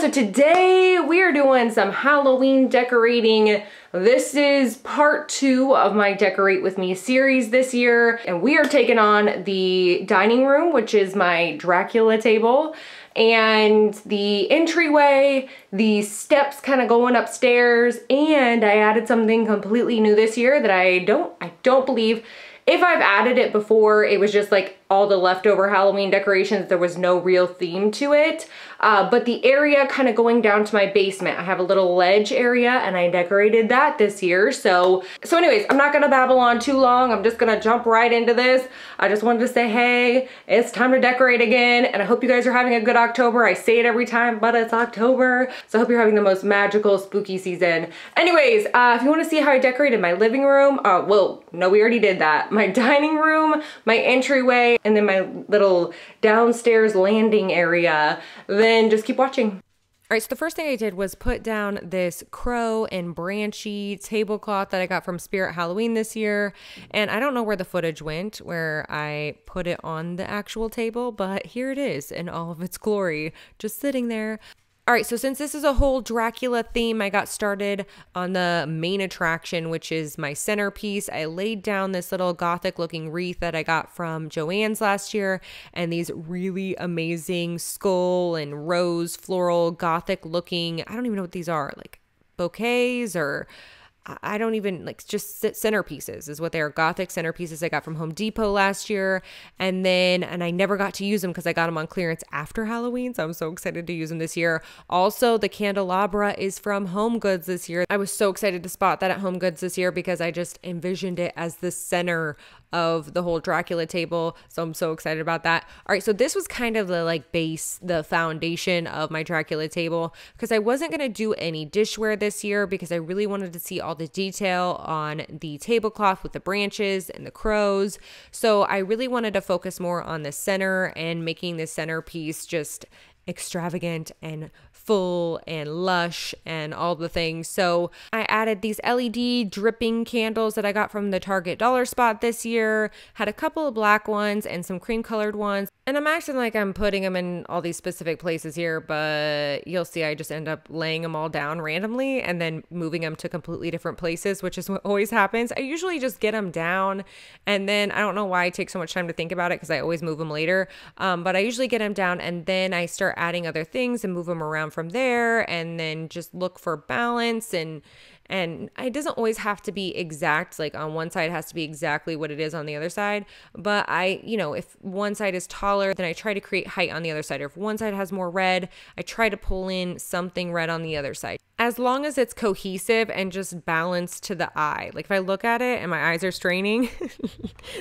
so today we are doing some Halloween decorating. This is part 2 of my Decorate With Me series this year, and we are taking on the dining room, which is my Dracula table, and the entryway, the steps kind of going upstairs, and I added something completely new this year that I don't believe, if I've added it before, it was just like all the leftover Halloween decorations. There was no real theme to it. But the area kind of going down to my basement, I have a little ledge area and I decorated that this year. So anyways, I'm not gonna babble on too long. I'm just gonna jump right into this. I just wanted to say, hey, it's time to decorate again. And I hope you guys are having a good October. I say it every time, but it's October. So I hope you're having the most magical, spooky season. Anyways, if you wanna see how I decorated my living room, well, no, we already did that. My dining room, my entryway, and then my little downstairs landing area, then just keep watching. All right, so the first thing I did was put down this crow and branchy tablecloth that I got from Spirit Halloween this year. And I don't know where the footage went, where I put it on the actual table, but here it is in all of its glory, just sitting there. All right, so since this is a whole Dracula theme, I got started on the main attraction, which is my centerpiece. I laid down this little gothic looking wreath that I got from Joann's last year, and these really amazing skull and rose floral gothic looking, I don't even know what these are, like bouquets or I don't even, like, just centerpieces is what they are. Gothic centerpieces I got from Home Depot last year. And I never got to use them because I got them on clearance after Halloween. So I'm so excited to use them this year. Also, the candelabra is from Home Goods this year. I was so excited to spot that at Home Goods this year because I just envisioned it as the center of the whole Dracula table. So I'm so excited about that. All right, so this was kind of the like base, the foundation of my Dracula table because I wasn't going to do any dishware this year because I really wanted to see all the detail on the tablecloth with the branches and the crows. So I really wanted to focus more on the center and making the centerpiece just extravagant and full and lush and all the things. So I added these LED dripping candles that I got from the Target dollar spot this year, had a couple of black ones and some cream colored ones. And I'm acting like I'm putting them in all these specific places here, but you'll see I just end up laying them all down randomly and then moving them to completely different places, which is what always happens. I usually just get them down and then I don't know why I take so much time to think about it because I always move them later. But I usually get them down and then I start adding other things and move them around from there and then just look for balance and it doesn't always have to be exact, like on one side it has to be exactly what it is on the other side. But if one side is taller, then I try to create height on the other side. Or if one side has more red, I try to pull in something red on the other side. As long as it's cohesive and just balanced to the eye. Like if I look at it and my eyes are straining,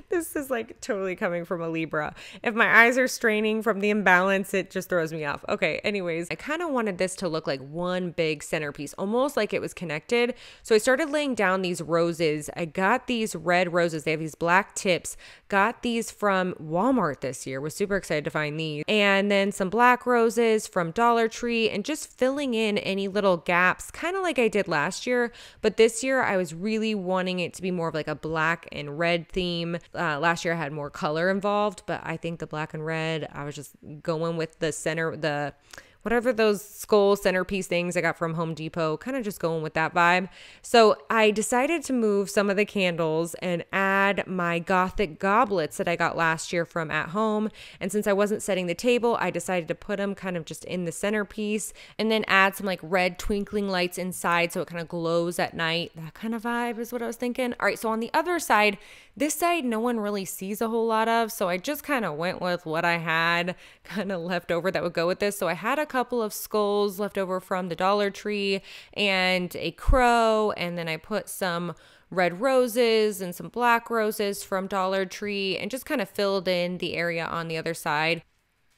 this is like totally coming from a Libra. If my eyes are straining from the imbalance, it just throws me off. Okay, anyways, I kind of wanted this to look like one big centerpiece, almost like it was connected. So I started laying down these roses. I got these red roses. They have these black tips. Got these from Walmart this year. Was super excited to find these. And then some black roses from Dollar Tree and just filling in any little gaps, kind of like I did last year. But this year I was really wanting it to be more of like a black and red theme. Last year I had more color involved, but I think the black and red, I was just going with the center, whatever those skull centerpiece things I got from Home Depot, kind of just going with that vibe. So I decided to move some of the candles and add my gothic goblets that I got last year from At Home. And since I wasn't setting the table, I decided to put them kind of just in the centerpiece and then add some like red twinkling lights inside so it kind of glows at night. That kind of vibe is what I was thinking. All right, so on the other side, this side no one really sees a whole lot of, so I just kind of went with what I had kind of left over that would go with this. So I had a couple of skulls left over from the Dollar Tree and a crow, and then I put some red roses and some black roses from Dollar Tree and just kind of filled in the area on the other side.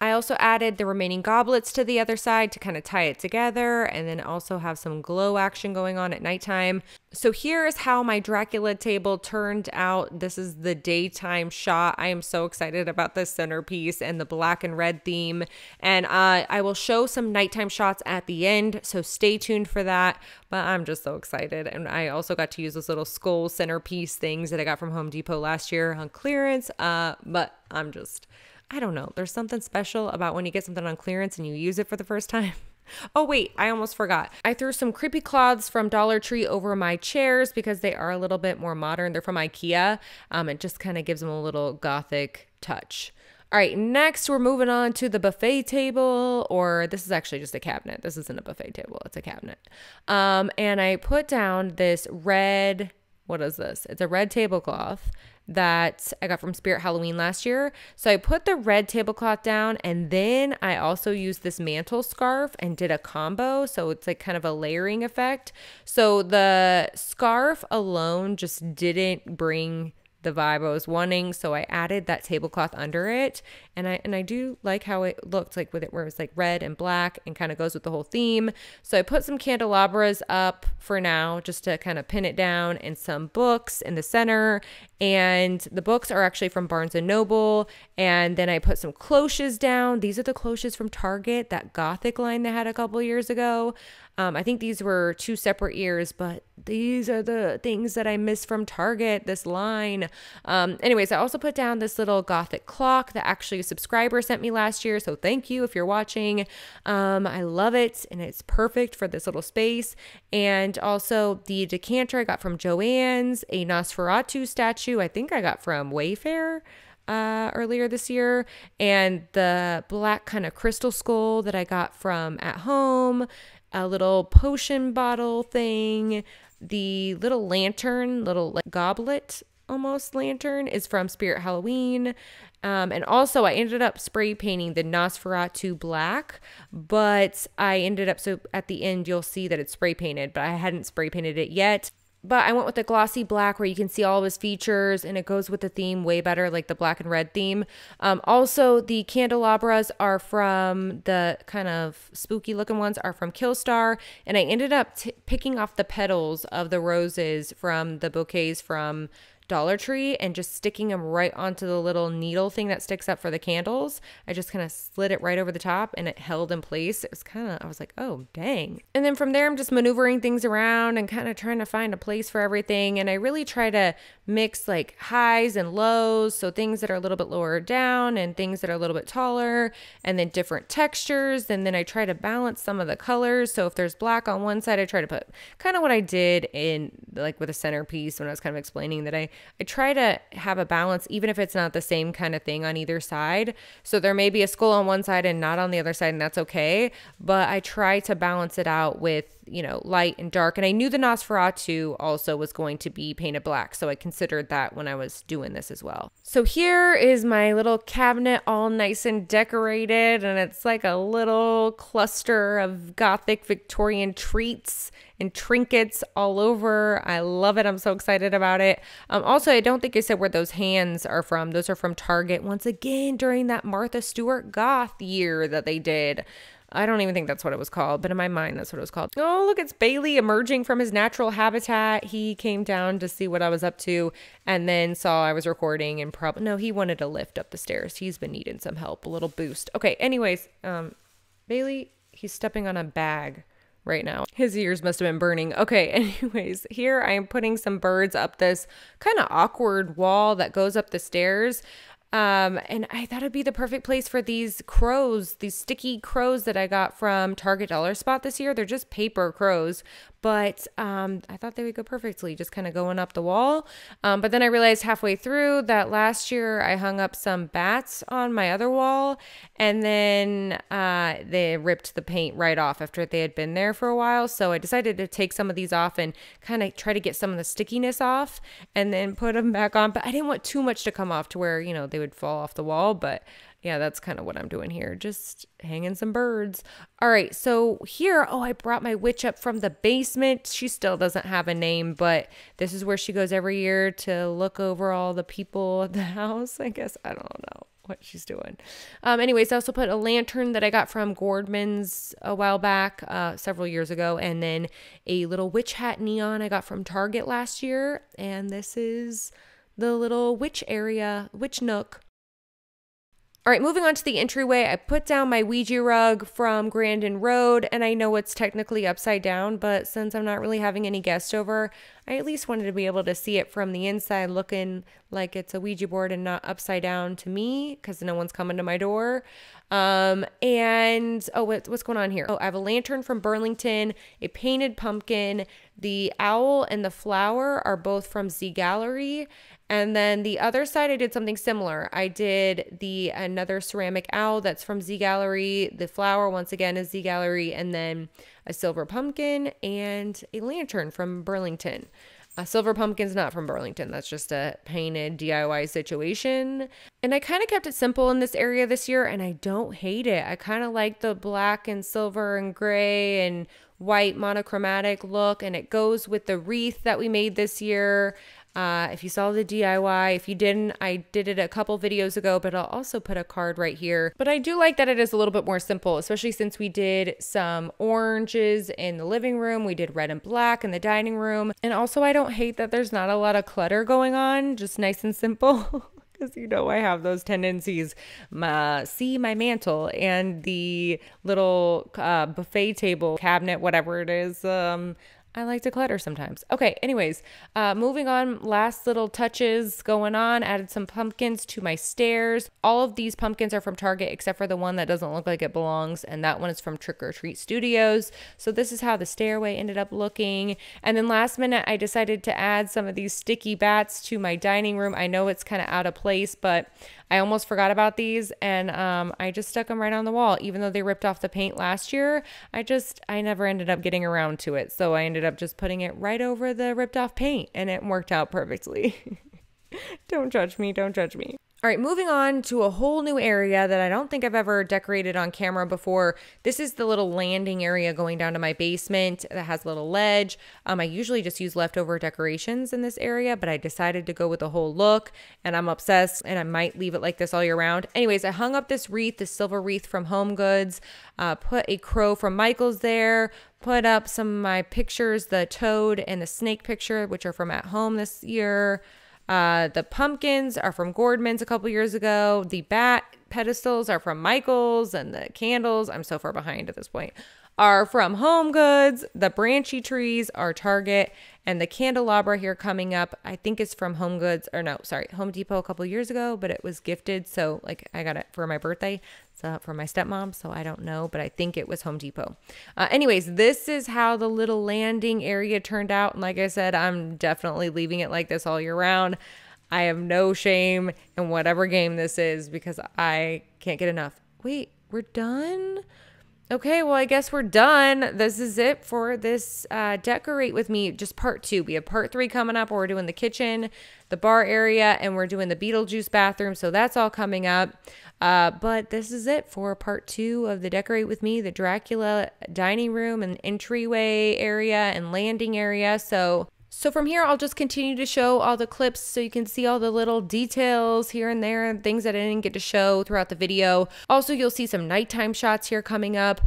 I also added the remaining goblets to the other side to kind of tie it together and then also have some glow action going on at nighttime. So here is how my Dracula table turned out. This is the daytime shot. I am so excited about this centerpiece and the black and red theme. And I will show some nighttime shots at the end, so stay tuned for that. But I'm just so excited. And I also got to use those little skull centerpiece things that I got from Home Depot last year on clearance. But I don't know. There's something special about when you get something on clearance and you use it for the first time. Oh wait, I almost forgot. I threw some creepy cloths from Dollar Tree over my chairs because they are a little bit more modern. They're from IKEA. It just kind of gives them a little gothic touch. All right, next we're moving on to the buffet table, or this is actually just a cabinet. This isn't a buffet table, it's a cabinet. And I put down this red, what is this? It's a red tablecloth that I got from Spirit Halloween last year. So I put the red tablecloth down, and then I also used this mantle scarf and did a combo. So it's like kind of a layering effect. So the scarf alone just didn't bring the vibe I was wanting, so I added that tablecloth under it, and I do like how it looked, like with it where it's like red and black and kind of goes with the whole theme. So I put some candelabras up for now just to kind of pin it down, and some books in the center, and the books are actually from Barnes and Noble. And then I put some cloches down. These are the cloches from Target, that gothic line they had a couple years ago. I think these were 2 separate years, but these are the things that I miss from Target, this line. Anyways, I also put down this little gothic clock that actually a subscriber sent me last year. So thank you if you're watching. I love it, and it's perfect for this little space. And also the decanter I got from Joann's, a Nosferatu statue I think I got from Wayfair earlier this year, and the black kind of crystal skull that I got from At Home, a little potion bottle thing, the little lantern, little like goblet almost lantern is from Spirit Halloween. And also I ended up spray painting the Nosferatu black, but I ended up, so at the end you'll see that it's spray painted, but I hadn't spray painted it yet. But I went with the glossy black where you can see all of his features, and it goes with the theme way better, like the black and red theme. Also, the candelabras are from the kind of spooky looking ones are from Killstar. And I ended up picking off the petals of the roses from the bouquets from Dollar Tree and just sticking them right onto the little needle thing that sticks up for the candles. I just kind of slid it right over the top, and it held in place. It was kind of, I was like, oh, dang. And then from there, I'm just maneuvering things around and kind of trying to find a place for everything. And I really try to mix like highs and lows, so things that are a little bit lower down and things that are a little bit taller, and then different textures. And then I try to balance some of the colors. So if there's black on one side, I try to put kind of what I did in like with a centerpiece when I was kind of explaining that I try to have a balance, even if it's not the same kind of thing on either side. So there may be a skull on one side and not on the other side, and that's okay. But I try to balance it out with, you know, light and dark. And I knew the Nosferatu also was going to be painted black, so I considered that when I was doing this as well. So here is my little cabinet all nice and decorated, and it's like a little cluster of gothic Victorian treats and trinkets all over. I love it. I'm so excited about it. Also, I don't think I said where those hands are from. Those are from Target, once again, during that Martha Stewart goth year that they did. I don't even think that's what it was called, but in my mind, that's what it was called. Oh, look, it's Bailey emerging from his natural habitat. He came down to see what I was up to and then saw I was recording and no, he wanted a lift up the stairs. He's been needing some help, a little boost. Okay, anyways, Bailey, he's stepping on a bag right now. His ears must have been burning. Okay, anyways, here I am putting some birds up this kind of awkward wall that goes up the stairs. And I thought it'd be the perfect place for these crows, these sticky crows that I got from Target Dollar Spot this year. They're just paper crows, but I thought they would go perfectly just kind of going up the wall. But then I realized halfway through that last year I hung up some bats on my other wall, and then they ripped the paint right off after they had been there for a while. So I decided to take some of these off and kind of try to get some of the stickiness off and then put them back on. But I didn't want too much to come off to where, you know, they would fall off the wall. But yeah, that's kind of what I'm doing here. Just hanging some birds. All right, so here, oh, I brought my witch up from the basement. She still doesn't have a name, but this is where she goes every year to look over all the people at the house. I guess, I don't know what she's doing. Anyways, I also put a lantern that I got from Gordman's a while back, several years ago, and then a little witch hat neon I got from Target last year. And this is the little witch area, witch nook. All right, moving on to the entryway, I put down my Ouija rug from Grandin Road, and I know it's technically upside down, but since I'm not really having any guests over, I at least wanted to be able to see it from the inside looking like it's a Ouija board and not upside down to me because no one's coming to my door. And, oh, what's going on here? Oh, I have a lantern from Burlington, a painted pumpkin. The owl and the flower are both from Z Gallery. And then the other side, I did something similar. I did another ceramic owl that's from Z Gallery. The flower, once again, is Z Gallery. And then a silver pumpkin and a lantern from Burlington. A silver pumpkin's not from Burlington. That's just a painted DIY situation. And I kind of kept it simple in this area this year, and I don't hate it. I kind of like the black and silver and gray and white monochromatic look, and it goes with the wreath that we made this year. If you saw the DIY, if you didn't, I did it a couple videos ago, but I'll also put a card right here. But I do like that it is a little bit more simple, especially since we did some oranges in the living room. We did red and black in the dining room. And also I don't hate that there's not a lot of clutter going on, just nice and simple. Because you know I have those tendencies. See my mantle and the little buffet table cabinet, whatever it is. I like to clutter sometimes. Okay, anyways, moving on, last little touches going on. Added some pumpkins to my stairs. All of these pumpkins are from Target except for the one that doesn't look like it belongs, and that one is from Trick or Treat Studios. So this is how the stairway ended up looking. And then last minute, I decided to add some of these sticky bats to my dining room. I know it's kind of out of place, but I almost forgot about these, and I just stuck them right on the wall. Even though they ripped off the paint last year, I never ended up getting around to it. So I ended up just putting it right over the ripped off paint, and it worked out perfectly. Don't judge me, don't judge me. All right, moving on to a whole new area that I don't think I've ever decorated on camera before. This is the little landing area going down to my basement that has a little ledge. I usually just use leftover decorations in this area, but I decided to go with the whole look, and I'm obsessed, and I might leave it like this all year round. Anyways, I hung up this wreath, this silver wreath from Home Goods, put a crow from Michael's there, put up some of my pictures, the toad and the snake picture, which are from at home this year. The pumpkins are from Gordman's a couple years ago. The bat pedestals are from Michael's, and the candles, I'm so far behind at this point, are from Home Goods. The branchy trees are Target, and the candelabra here coming up, I think it's from Home Goods, or no, sorry, Home Depot a couple years ago, but it was gifted. So like I got it for my birthday. It's from my stepmom, so I don't know, but I think it was Home Depot. Anyways, this is how the little landing area turned out. And like I said, I'm definitely leaving it like this all year round. I have no shame in whatever game this is because I can't get enough. Wait, we're done? Okay, well, I guess we're done. This is it for this Decorate With Me, just part 2. We have part 3 coming up where we're doing the kitchen, the bar area, and we're doing the Beetlejuice bathroom. So that's all coming up. But this is it for part 2 of the Decorate With Me, the Dracula dining room and entryway area and landing area. So from here, I'll just continue to show all the clips so you can see all the little details here and there and things that I didn't get to show throughout the video. Also, you'll see some nighttime shots here coming up.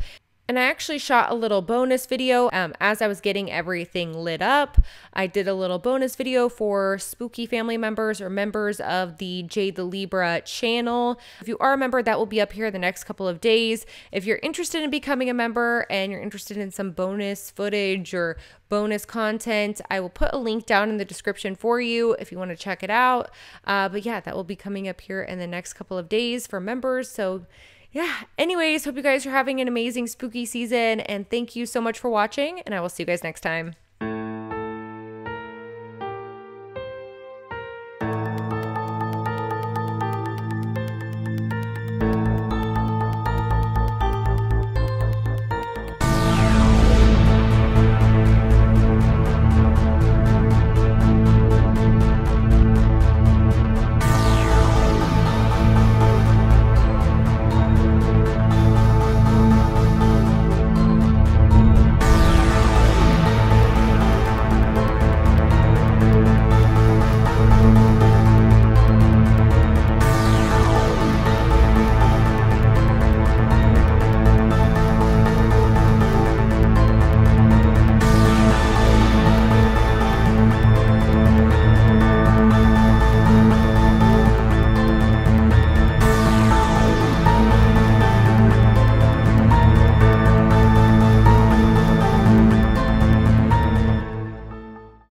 And I actually shot a little bonus video as I was getting everything lit up. I did a little bonus video for spooky family members or members of the Jade the Libra channel. If you are a member, that will be up here the next couple of days. If you're interested in becoming a member and you're interested in some bonus footage or bonus content, I will put a link down in the description for you if you want to check it out. But yeah, that will be coming up here in the next couple of days for members. So yeah, anyways, hope you guys are having an amazing spooky season, and thank you so much for watching, and I will see you guys next time.